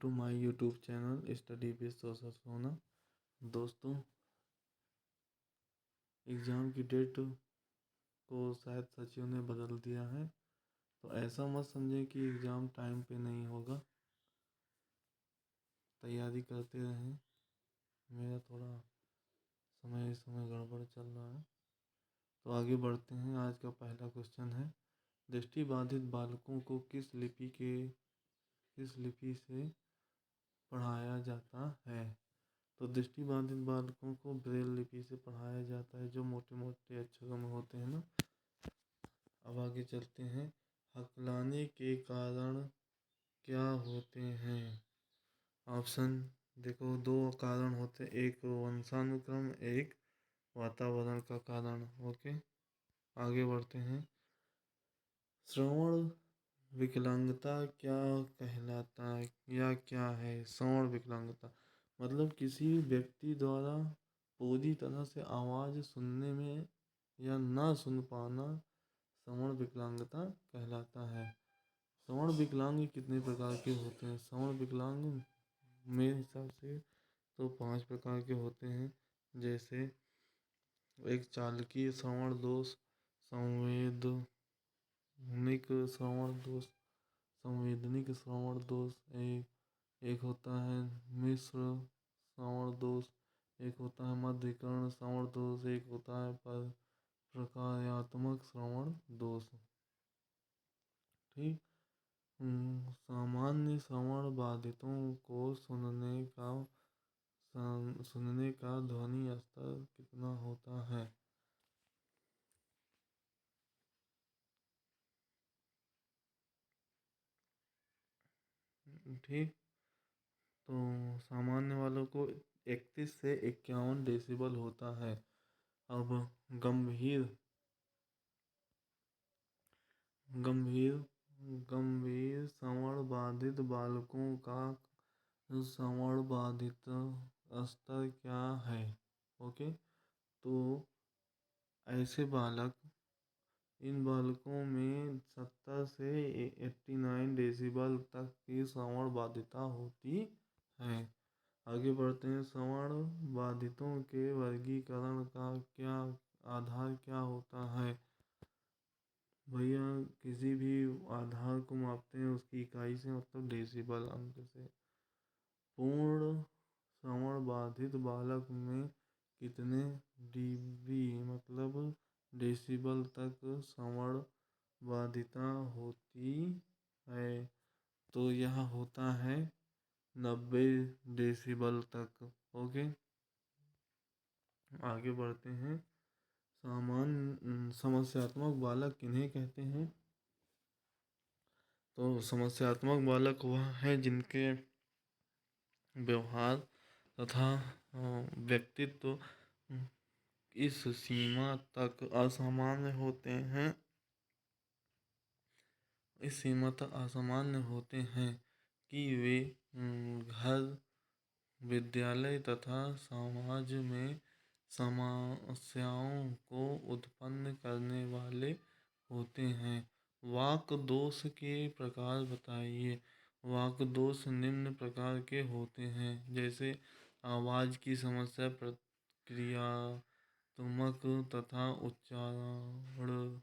To my YouTube channel study with social Sona. दोस्तों, exam की date को शायद सचिव ने बदल दिया है, तो ऐसा मत समझें कि एग्ज़ाम टाइम पे नहीं होगा। तैयारी करते रहें। मेरा थोड़ा समय गड़बड़ चल रहा है, तो आगे बढ़ते हैं। आज का पहला क्वेश्चन है, दृष्टिबाधित बालकों को किस लिपि से पढ़ाया जाता है? तो दृष्टिबाधित बालकों को ब्रेल लिपि से पढ़ाया जाता है, जो मोटे मोटे अक्षरों में होते हैं ना। अब आगे चलते हैं। हकलाने के कारण क्या होते हैं? ऑप्शन देखो, दो कारण होते हैं, एक वंशानुक्रम, एक वातावरण का कारण। ओके, आगे बढ़ते हैं। श्रवण विकलांगता क्या कहलाता है या क्या है? श्रवण विकलांगता मतलब किसी व्यक्ति द्वारा पूरी तरह से आवाज़ सुनने में या ना सुन पाना श्रवण विकलांगता कहलाता है। श्रवण विकलांग कितने प्रकार के होते हैं? श्रवण विकलांग मेरे हिसाब से तो 5 प्रकार के होते हैं। जैसे एक चालकीय श्रवण दोष, संवेदनिक श्रवण दोष, संवेदनिक श्रवण दोष, एक होता है मिश्र श्रवण दोष, एक होता है मध्यकर्ण श्रवण दोष, एक होता है प्रकार्यात्मक श्रवण दोष। ठीक। सामान्य श्रवण बाधितों को सुनने का ध्वनि स्तर कितना होता है? ठीक। तो सामान्य वालों को 31 से 51 डेसिबल होता है। अब गंभीर गंभीर श्रवण बाधित बालकों का श्रवण बाधित स्तर क्या है? ओके, तो ऐसे इन बालकों में 70 से 89 डेसिबल तक की श्रवण बाधिता होती है। आगे बढ़ते हैं। श्रवण बाधितों के वर्गीकरण का आधार क्या होता है? भैया, किसी भी आधार को मापते हैं उसकी इकाई से, मतलब डेसिबल अंक से। पूर्ण श्रवण बाधित बालक में कितने डीबी मतलब डेसिबल तक श्रवण बाधिता होती है? तो यह होता है 90 डेसिबल तक। ओके, आगे बढ़ते हैं। समस्यात्मक बालक किन्हें कहते हैं? तो समस्यात्मक बालक वह है जिनके व्यवहार तथा व्यक्तित्व इस सीमा तक असामान्य होते हैं कि वे घर, विद्यालय तथा समाज में समस्याओं को उत्पन्न करने वाले होते हैं। वाक दोष के प्रकार बताइए। वाक दोष निम्न प्रकार के होते हैं, जैसे आवाज़ की समस्या, प्रक्रियात्मक तथा उच्चारणात्मक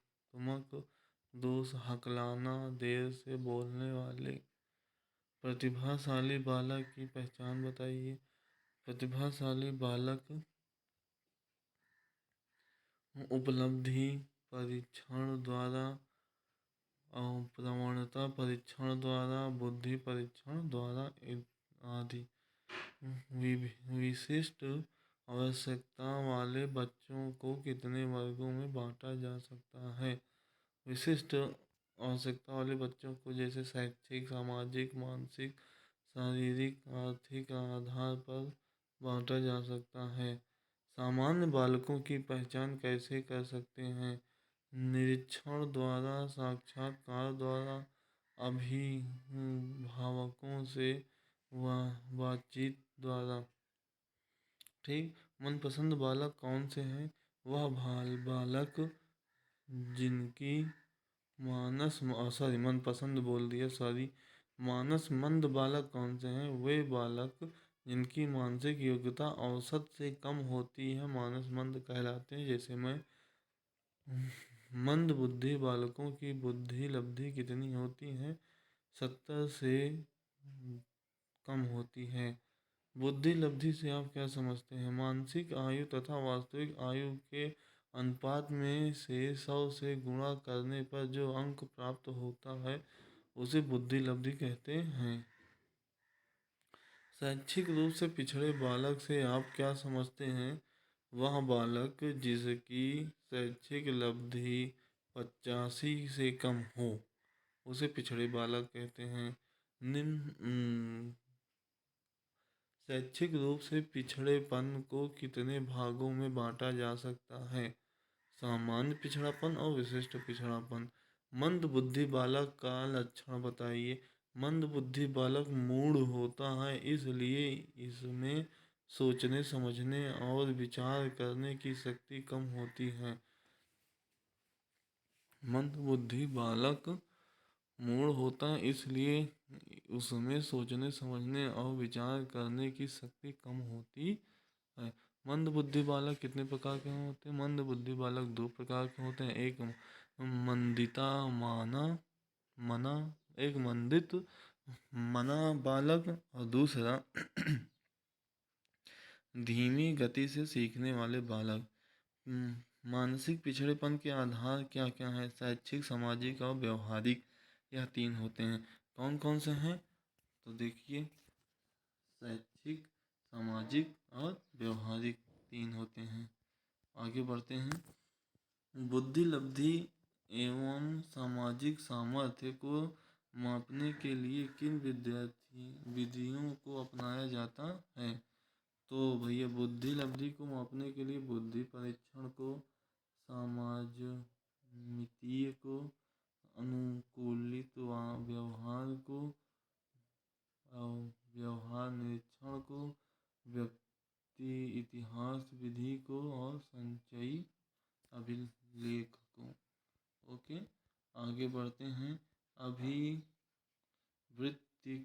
दोष, हकलाना, देर से बोलने वाले। प्रतिभाशाली बालक की पहचान बताइए। प्रतिभाशाली बालक उपलब्धि परीक्षण द्वारा, प्रवणता परीक्षण द्वारा, बुद्धि परीक्षण द्वारा आदि। विशिष्ट आवश्यकता वाले बच्चों को कितने वर्गों में बांटा जा सकता है? विशिष्ट आवश्यकता वाले बच्चों को जैसे शैक्षिक, सामाजिक, मानसिक, शारीरिक, आर्थिक आधार पर बांटा जा सकता है। सामान्य बालकों की पहचान कैसे कर सकते हैं? निरीक्षण द्वारा, साक्षात्कार द्वारा, अभिभावकों से बातचीत द्वारा। ठीक। मनपसंद बालक कौन से हैं? वह बालक जिनकी मनपसंद बोल दिया, सॉरी। मानसमंद बालक कौन से हैं? वे बालक जिनकी मानसिक योग्यता औसत से कम होती है मानसमंद कहलाते हैं। जैसे मैं मंद बुद्धि बालकों की बुद्धि लब्धि कितनी होती है? 70 से कम होती है। बुद्धि लब्धि से आप क्या समझते हैं? मानसिक आयु तथा वास्तविक आयु के अनुपात में से 100 से गुणा करने पर जो अंक प्राप्त होता है उसे बुद्धि लब्धि कहते हैं। शैक्षिक रूप से पिछड़े बालक से आप क्या समझते हैं? वह बालक जिसकी शैक्षिक लब्धि 85 से कम हो उसे पिछड़े बालक कहते हैं। निम्न शैक्षिक रूप से पिछड़ेपन को कितने भागों में बांटा जा सकता है? सामान्य पिछड़ापन और विशिष्ट पिछड़ापन। मंद बुद्धि बालक का लक्षण बताइए। मंद बुद्धि बालक मूढ़ होता है, इसलिए इसमें सोचने समझने और विचार करने की शक्ति कम होती है। मंद बुद्धि बालक मूढ़ होता है, इसलिए उसमें सोचने समझने और विचार करने की शक्ति कम होती है। मंद बुद्धि बालक कितने प्रकार के होते हैं? मंद बुद्धि बालक 2 प्रकार के होते हैं। एक मंदिता मना एक मंदित मना बालक और दूसरा धीमी गति से सीखने वाले बालक। मानसिक पिछड़ेपन के आधार क्या क्या है? शैक्षिक, सामाजिक और व्यवहारिक, यह 3 होते हैं। कौन कौन से हैं? तो देखिए, शैक्षिक, सामाजिक और व्यवहारिक 3 होते हैं। आगे बढ़ते हैं। बुद्धि लब्धि एवं सामाजिक सामर्थ्य को मापने के लिए किन विधियों को अपनाया जाता है? तो भैया, बुद्धि लब्धि को मापने के लिए बुद्धि परीक्षण को, समाजमितीय को, अनुकूलित व्यवहार को, व्यवहार निरीक्षण को, व्यक्ति इतिहास विधि को और संचयी अभिलेख को। ओके, आगे बढ़ते हैं। अभिवृत्ति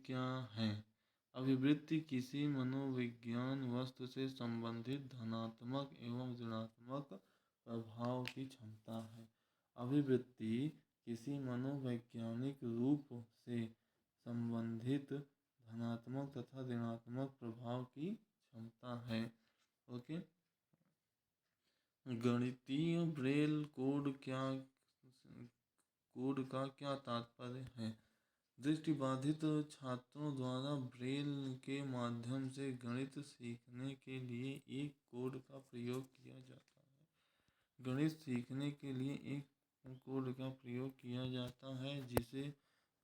क्या है? अभिवृत्ति किसी मनोविज्ञान वस्तु से संबंधित धनात्मक एवं ऋणात्मक प्रभाव की क्षमता है। अभिवृत्ति किसी मनोवैज्ञानिक रूप से संबंधित धनात्मक तथा ऋणात्मक प्रभाव की क्षमता है। ओके, गणितीय ब्रेल कोड का क्या तात्पर्य है? दृष्टिबाधित छात्रों द्वारा ब्रेल के माध्यम से गणित सीखने के लिए एक कोड का प्रयोग किया जाता है। गणित सीखने के लिए एक कोड का प्रयोग किया जाता है जिसे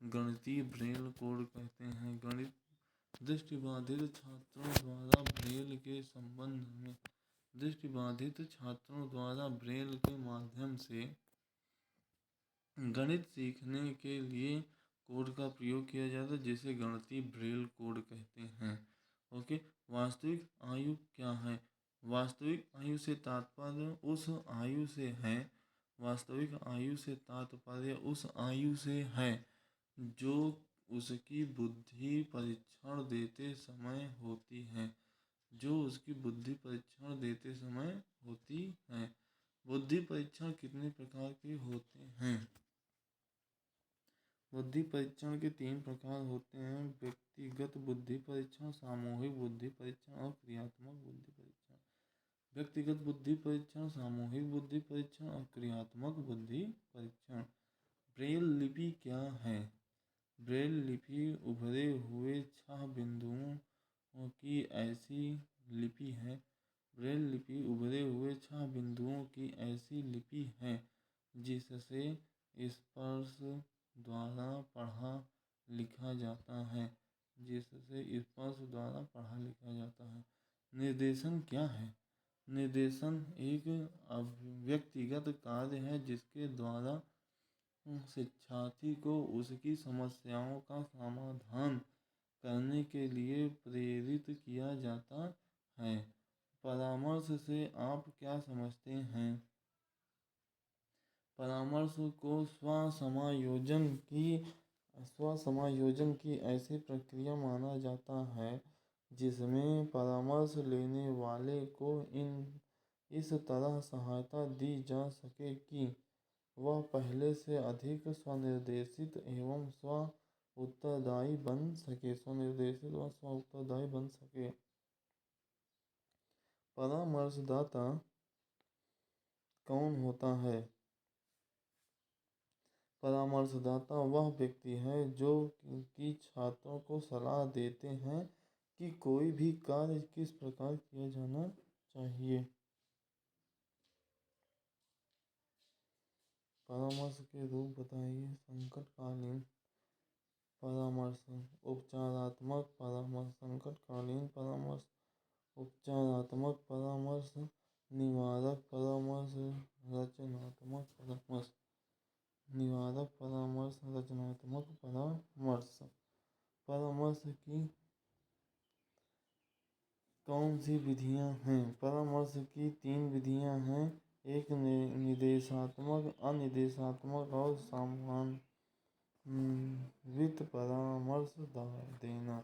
गणितीय ब्रेल कोड कहते हैं। गणित दृष्टिबाधित छात्रों द्वारा ब्रेल के संबंध में दृष्टिबाधित छात्रों द्वारा ब्रेल के माध्यम से गणित सीखने के लिए कोड का प्रयोग किया जाता है जिसे गणितीय ब्रेल कोड कहते हैं। ओके, वास्तविक आयु क्या है? वास्तविक आयु से तात्पर्य उस आयु से है वास्तविक आयु से तात्पर्य उस आयु से है जो उसकी बुद्धि परीक्षण देते समय होती है। जो उसकी बुद्धि परीक्षण देते समय होती है। बुद्धि परीक्षण कितने प्रकार के होते हैं? बुद्धि परीक्षण के 3 प्रकार होते हैं। व्यक्तिगत बुद्धि परीक्षण, सामूहिक बुद्धि परीक्षण और क्रियात्मक बुद्धि परीक्षण। व्यक्तिगत बुद्धि परीक्षण, सामूहिक बुद्धि परीक्षण और क्रियात्मक बुद्धि परीक्षण। ब्रेल लिपि क्या है? ब्रेल लिपि उभरे हुए 6 बिंदुओं की ऐसी लिपि है। ब्रेल लिपि उभरे हुए 6 बिंदुओं की ऐसी लिपि है जिससे स्पर्श द्वारा पढ़ा लिखा जाता है। निर्देशन क्या है? निर्देशन एक व्यक्तिगत कार्य है जिसके द्वारा शिक्षार्थी को उसकी समस्याओं का समाधान करने के लिए प्रेरित किया जाता है। परामर्श से आप क्या समझते हैं? परामर्श को स्व समायोजन की स्वसमायोजन की ऐसी प्रक्रिया माना जाता है जिसमें परामर्श लेने वाले को इस तरह सहायता दी जा सके कि वह पहले से अधिक स्वनिर्देशित एवं स्व उत्तरदायी बन सके। स्वनिर्देशित व स्व उत्तरदायी बन सके। परामर्शदाता कौन होता है? परामर्शदाता वह व्यक्ति है जो कि छात्रों को सलाह देते हैं कि कोई भी कार्य किस प्रकार किया जाना चाहिए। परामर्श के रूप बताइए। संकटकालीन परामर्श, उपचारात्मक परामर्श, संकटकालीन परामर्श, उपचारात्मक परामर्श, निवारक परामर्श, रचनात्मक परामर्श। निवारक परामर्श, रचनात्मक परामर्श। परामर्श की कौन सी विधियां हैं? परामर्श की 3 विधियां हैं। एक निर्देशात्मक, अनिर्देशात्मक और समन्वित परामर्श देना।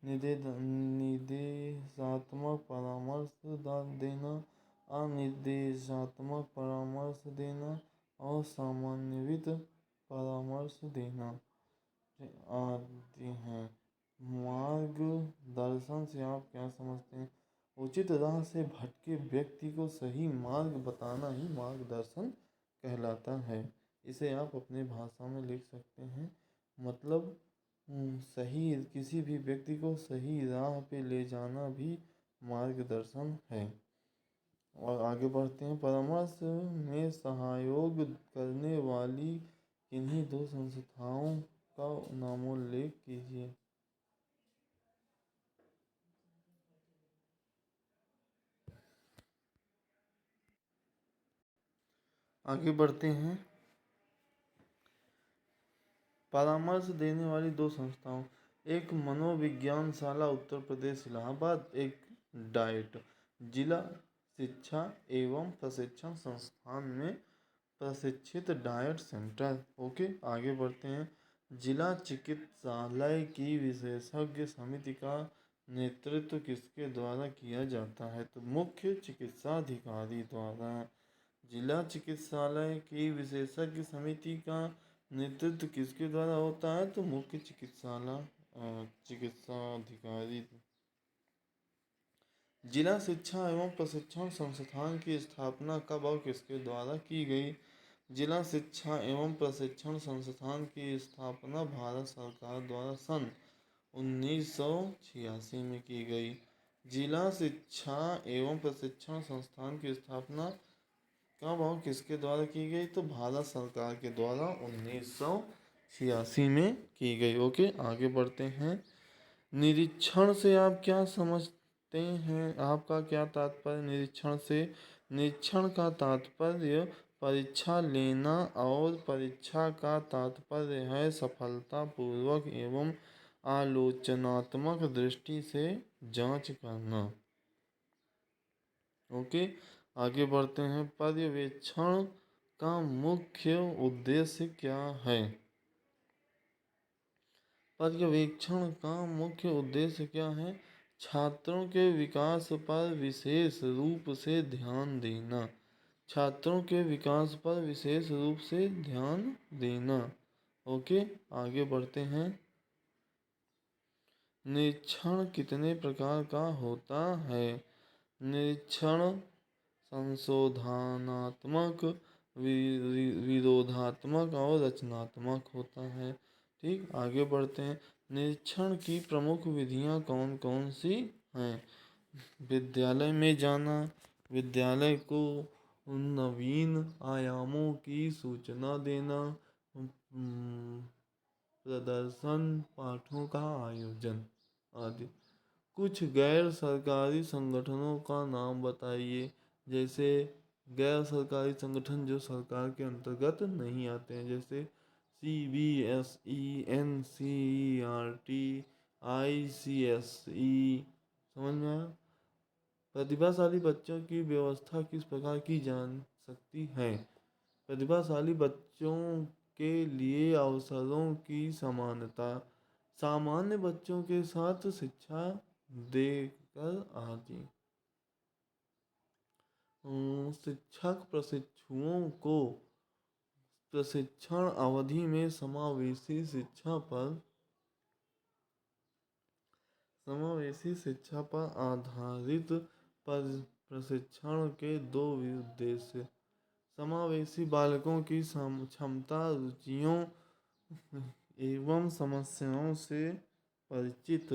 निर्देशात्मक परामर्श देना, अनिर्देशात्मक परामर्श देना और समन्वित परामर्श देना आदि हैं। मार्गदर्शन से आप क्या समझते हैं? उचित राह से भटके व्यक्ति को सही मार्ग बताना ही मार्गदर्शन कहलाता है। इसे आप अपनी भाषा में लिख सकते हैं। मतलब सही, किसी भी व्यक्ति को सही राह पे ले जाना भी मार्गदर्शन है। और आगे बढ़ते हैं। परामर्श में सहयोग करने वाली किन्हीं 2 संस्थाओं का नामोल्लेख कीजिए। आगे बढ़ते हैं। परामर्श देने वाली 2 संस्थाओं, एक मनोविज्ञानशाला उत्तर प्रदेश इलाहाबाद, एक डाइट जिला शिक्षा एवं प्रशिक्षण संस्थान में प्रशिक्षित डाइट सेंटर। ओके, आगे बढ़ते हैं। जिला चिकित्सालय की विशेषज्ञ समिति का नेतृत्व किसके द्वारा किया जाता है? तो मुख्य चिकित्साधिकारी द्वारा। जिला चिकित्सालय की विशेषज्ञ समिति का नेतृत्व किसके द्वारा होता है? तो मुख्य चिकित्साधिकारी। जिला शिक्षा एवं प्रशिक्षण संस्थान की स्थापना कब और किसके द्वारा की गई? जिला शिक्षा एवं प्रशिक्षण संस्थान की स्थापना भारत सरकार द्वारा सन 1986 में की गई। जिला शिक्षा एवं प्रशिक्षण संस्थान की स्थापना कब और किसके द्वारा की गई? तो भारत सरकार के द्वारा 1986 में की गई। ओके, आगे बढ़ते हैं। निरीक्षण से आप क्या समझते हैं? आपका क्या तात्पर्य निरीक्षण से? निरीक्षण का तात्पर्य परीक्षा लेना और परीक्षा का तात्पर्य है सफलतापूर्वक एवं आलोचनात्मक दृष्टि से जांच करना। ओके, आगे बढ़ते हैं। पर्यवेक्षण का मुख्य उद्देश्य क्या है? पर्यवेक्षण का मुख्य उद्देश्य क्या है? छात्रों के विकास पर विशेष रूप से ध्यान देना। छात्रों के विकास पर विशेष रूप से ध्यान देना। ओके, आगे बढ़ते हैं। निरीक्षण कितने प्रकार का होता है? निरीक्षण संशोधनात्मक, विरोधात्मक और रचनात्मक होता है। ठीक, आगे बढ़ते हैं। निरीक्षण की प्रमुख विधियां कौन कौन सी हैं? विद्यालय में जाना, विद्यालय को नवीन आयामों की सूचना देना, प्रदर्शन पाठों का आयोजन आदि। कुछ गैर सरकारी संगठनों का नाम बताइए। जैसे गैर सरकारी संगठन जो सरकार के अंतर्गत नहीं आते हैं, जैसे CBSE, NCERT, ICSE। समझ में आया? प्रतिभाशाली बच्चों की व्यवस्था किस प्रकार की जा सकती है? प्रतिभाशाली बच्चों के लिए अवसरों की समानता, सामान्य बच्चों के साथ शिक्षा देकर आदि। शिक्षक प्रशिक्षुओं को प्रशिक्षण अवधि में समावेशी शिक्षा पर आधारित प्रशिक्षण के दो उद्देश्य। समावेशी बालकों की क्षमता, रुचियों एवं समस्याओं से परिचित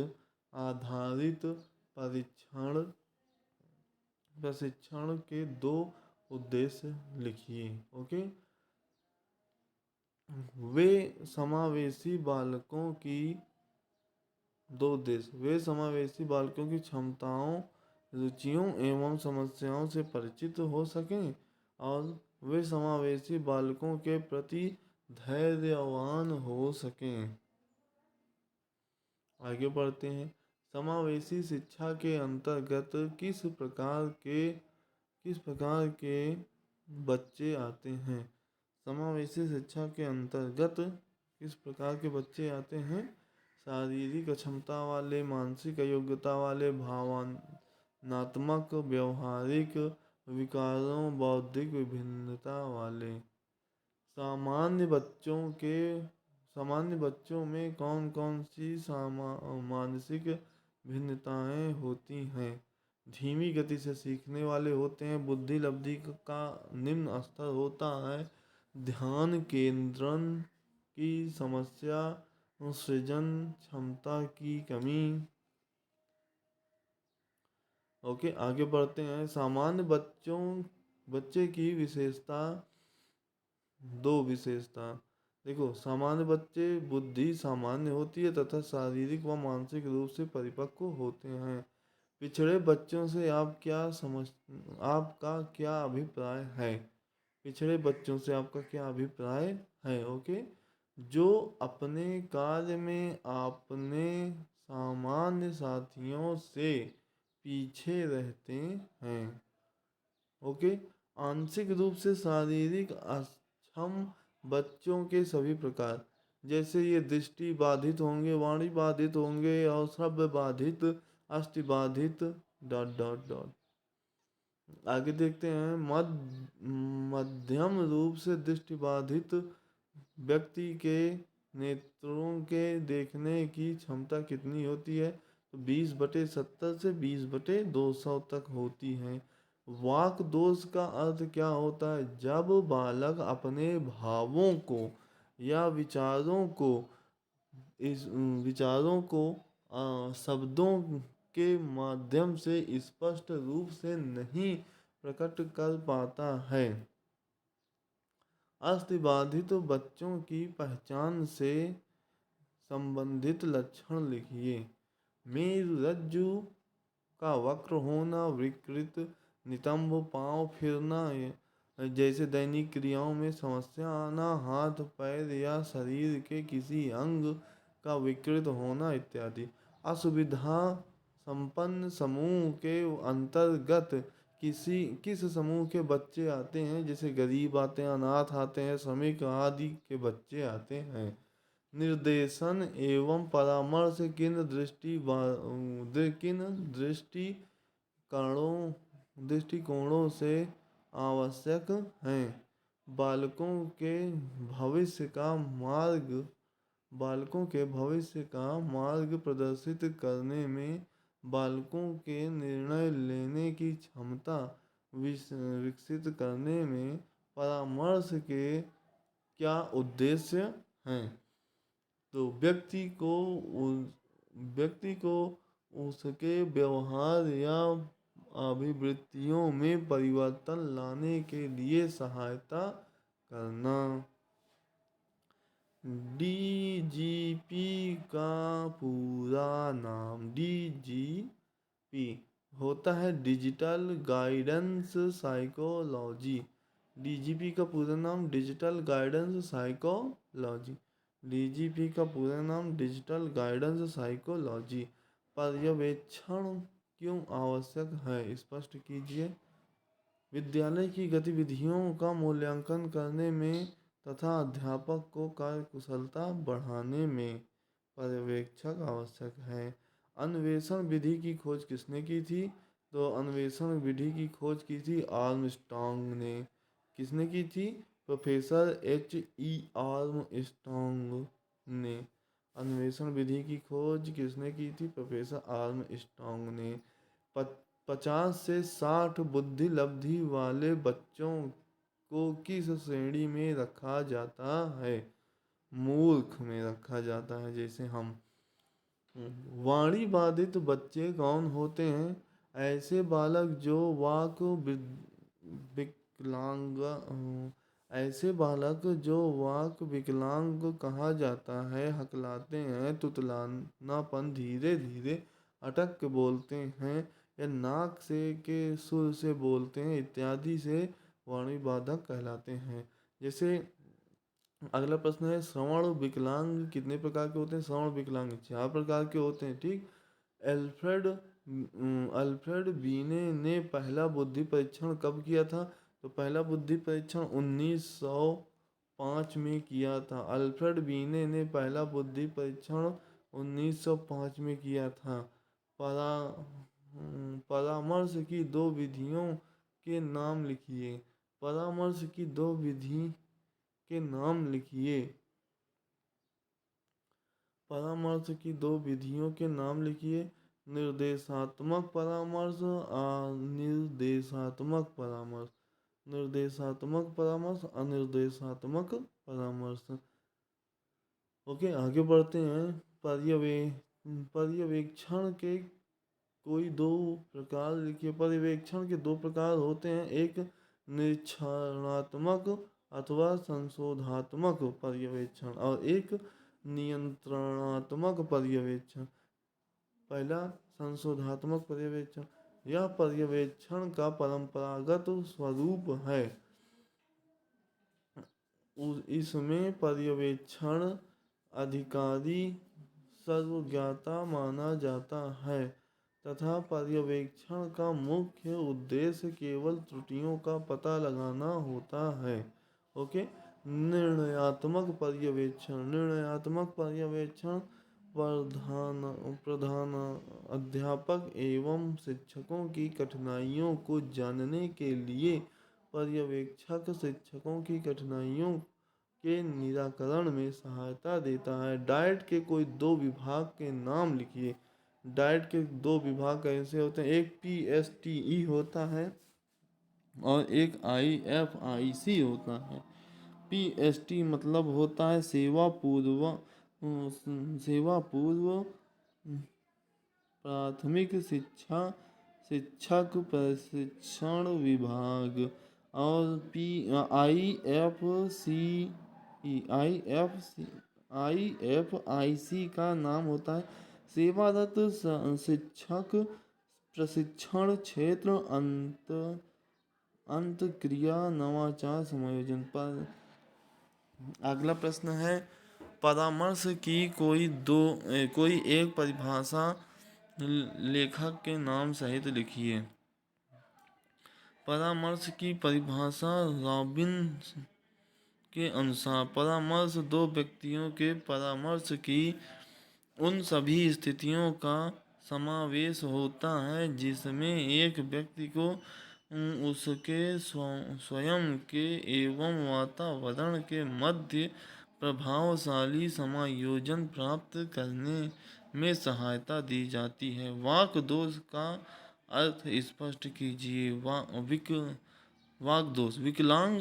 आधारित प्रशिक्षण के दो उद्देश्य लिखिए। ओके, वे समावेशी बालकों की दो उद्देश्य, वे समावेशी बालकों की क्षमताओं, रुचियों एवं समस्याओं से परिचित हो सकें और वे समावेशी बालकों के प्रति धैर्यवान हो सकें। आगे बढ़ते हैं। समावेशी शिक्षा के अंतर्गत किस प्रकार के बच्चे आते हैं? समावेशी शिक्षा के अंतर्गत किस प्रकार के बच्चे आते हैं? शारीरिक अक्षमता वाले, मानसिक अयोग्यता वाले, भावनात्मक, व्यवहारिक विकारों, बौद्धिक विभिन्नता वाले। सामान्य बच्चों में कौन कौन सी मानसिक भिन्नताएं होती हैं? धीमी गति से सीखने वाले होते हैं, बुद्धि लब्धि का निम्न स्तर होता है, ध्यान केंद्रण की समस्या, सृजन क्षमता की कमी। ओके, आगे बढ़ते हैं। सामान्य बच्चे की विशेषता, दो विशेषता। देखो, सामान्य बच्चे बुद्धि सामान्य होती है तथा शारीरिक व मानसिक रूप से परिपक्व होते हैं। पिछड़े बच्चों से आपका क्या अभिप्राय है? पिछड़े बच्चों से आपका क्या अभिप्राय है? ओके, जो अपने कार्य में अपने सामान्य साथियों से पीछे रहते हैं। ओके, आंशिक रूप से शारीरिक अक्षम बच्चों के सभी प्रकार, जैसे ये दृष्टि बाधित होंगे, वाणी बाधित होंगे और श्रव्य बाधित, अस्थि बाधित ... आगे देखते हैं। मध्यम रूप से दृष्टि बाधित व्यक्ति के नेत्रों के देखने की क्षमता कितनी होती है? तो 20/70 से 20/200 तक होती है। वाक दोष का अर्थ क्या होता है? जब बालक अपने भावों को या विचारों को शब्दों के माध्यम से स्पष्ट रूप से नहीं प्रकट कर पाता है। अस्थिबाधित बच्चों की पहचान से संबंधित लक्षण लिखिए। मेरुरज्जु का वक्र होना, विकृत नितंब, पांव फिरना जैसे दैनिक क्रियाओं में समस्या आना, हाथ पैर या शरीर के किसी अंग का विकृत होना इत्यादि। असुविधा संपन्न समूह के अंतर्गत किस समूह के बच्चे आते हैं? जैसे गरीब आते हैं, अनाथ आते हैं, श्रमिक आदि के बच्चे आते हैं। निर्देशन एवं परामर्श किन दृष्टिकोणों से आवश्यक हैं? बालकों के भविष्य का मार्ग प्रदर्शित करने में बालकों के निर्णय लेने की क्षमता विकसित करने में परामर्श के क्या उद्देश्य हैं? तो व्यक्ति को उसके व्यवहार या अभिवृत्तियों में परिवर्तन लाने के लिए सहायता करना। डीजीपी का पूरा नाम? डीजीपी होता है डिजिटल गाइडेंस साइकोलॉजी। डीजीपी का पूरा नाम डिजिटल गाइडेंस साइकोलॉजी। डीजीपी का पूरा नाम डिजिटल गाइडेंस साइकोलॉजी। पर्यवेक्षण क्यों आवश्यक है? स्पष्ट कीजिए। विद्यालय की गतिविधियों का मूल्यांकन करने में तथा अध्यापक को कार्यकुशलता बढ़ाने में पर्यवेक्षक आवश्यक है। अन्वेषण विधि की खोज किसने की थी? तो अन्वेषण विधि की खोज की थी आर्मस्ट्रांग ने। किसने की थी? प्रोफेसर आर्मस्ट्रांग ने। अन्वेषण विधि की खोज किसने की थी? प्रोफेसर आर्मस्ट्रांग ने। 50 से 60 बुद्धि लब्धि वाले बच्चों को किस श्रेणी में रखा जाता है? मूर्ख में रखा जाता है, जैसे हम। वाणी बाधित बच्चे कौन होते हैं? ऐसे बालक जो वाक विकलांग ऐसे बालक जो वाक विकलांग कहा जाता है, हकलाते हैं, तुतलानापन, धीरे धीरे अटक के बोलते हैं या नाक से के सुर से बोलते हैं इत्यादि से वाणी बाधक कहलाते हैं। जैसे अगला प्रश्न है, श्रवण विकलांग कितने प्रकार के होते हैं? श्रवण विकलांग 4 प्रकार के होते हैं, ठीक। अल्फ्रेड बीने ने पहला बुद्धि परीक्षण कब किया था? तो पहला बुद्धि परीक्षण 1905 में किया था। अल्फ्रेड बीने ने पहला बुद्धि परीक्षण 1905 में किया था। परामर्श की दो विधियों के नाम लिखिए। परामर्श की दो विधि के नाम लिखिए। परामर्श की दो विधियों के नाम लिखिए। निर्देशात्मक परामर्श और निर्देशात्मक परामर्श। निर्देशात्मक परामर्श, अनिर्देशात्मक परामर्श। ओके, आगे बढ़ते हैं। पर्यवेक्षण के कोई दो प्रकार लिखिए। पर्यवेक्षण के दो प्रकार होते हैं, एक निरीक्षणात्मक अथवा संशोधात्मक पर्यवेक्षण और एक नियंत्रणात्मक पर्यवेक्षण। पहला संशोधात्मक पर्यवेक्षण, यह पर्यवेक्षण का परंपरागत स्वरूप है। इसमें पर्यवेक्षण अधिकारी सर्वज्ञाता माना जाता है तथा पर्यवेक्षण का मुख्य उद्देश्य केवल त्रुटियों का पता लगाना होता है। ओके। निर्णयात्मक पर्यवेक्षण। निर्णयात्मक पर्यवेक्षण प्रधान अध्यापक एवं शिक्षकों की कठिनाइयों को जानने के लिए पर्यवेक्षक शिक्षकों की कठिनाइयों के निराकरण में सहायता देता है। डाइट के कोई दो विभाग के नाम लिखिए। डाइट के दो विभाग कैसे होते हैं? एक PSTE होता है और एक IFIC होता है। PST मतलब होता है सेवा पूर्व प्राथमिक शिक्षा शिक्षक प्रशिक्षण विभाग। और IFIC का नाम होता है सेवारत शिक्षक प्रशिक्षण क्षेत्र अंतःक्रिया नवाचार समायोजन पर। अगला प्रश्न है, परामर्श की कोई एक परिभाषा लेखक के नाम सहित लिखिए। परामर्श की परिभाषा रॉबिन्स के अनुसार परामर्श दो व्यक्तियों के परामर्श की उन सभी स्थितियों का समावेश होता है जिसमें एक व्यक्ति को उसके स्वयं के एवं वातावरण के मध्य प्रभावशाली समायोजन प्राप्त करने में सहायता दी जाती है। वाक दोष का अर्थ स्पष्ट कीजिए। वाक दोष विकलांग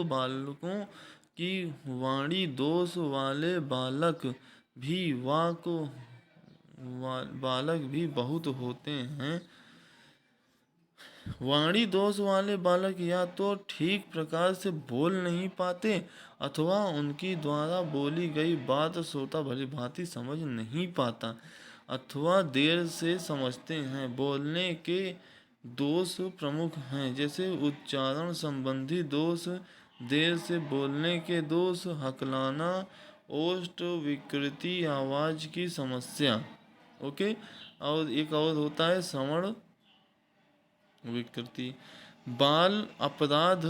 बालकों की वाणी दोष वाले बालक भी बहुत होते हैं। वाणी दोष वाले बालक या तो ठीक प्रकार से बोल नहीं पाते अथवा उनकी द्वारा बोली गई बात श्रोता भली भांति समझ नहीं पाता अथवा देर से समझते हैं। बोलने के दोष प्रमुख हैं, जैसे उच्चारण संबंधी दोष, देर से बोलने के दोष, हकलाना, ओष्ठ विकृति, आवाज की समस्या। ओके। और एक और होता है श्रवण विकृति। बाल अपराध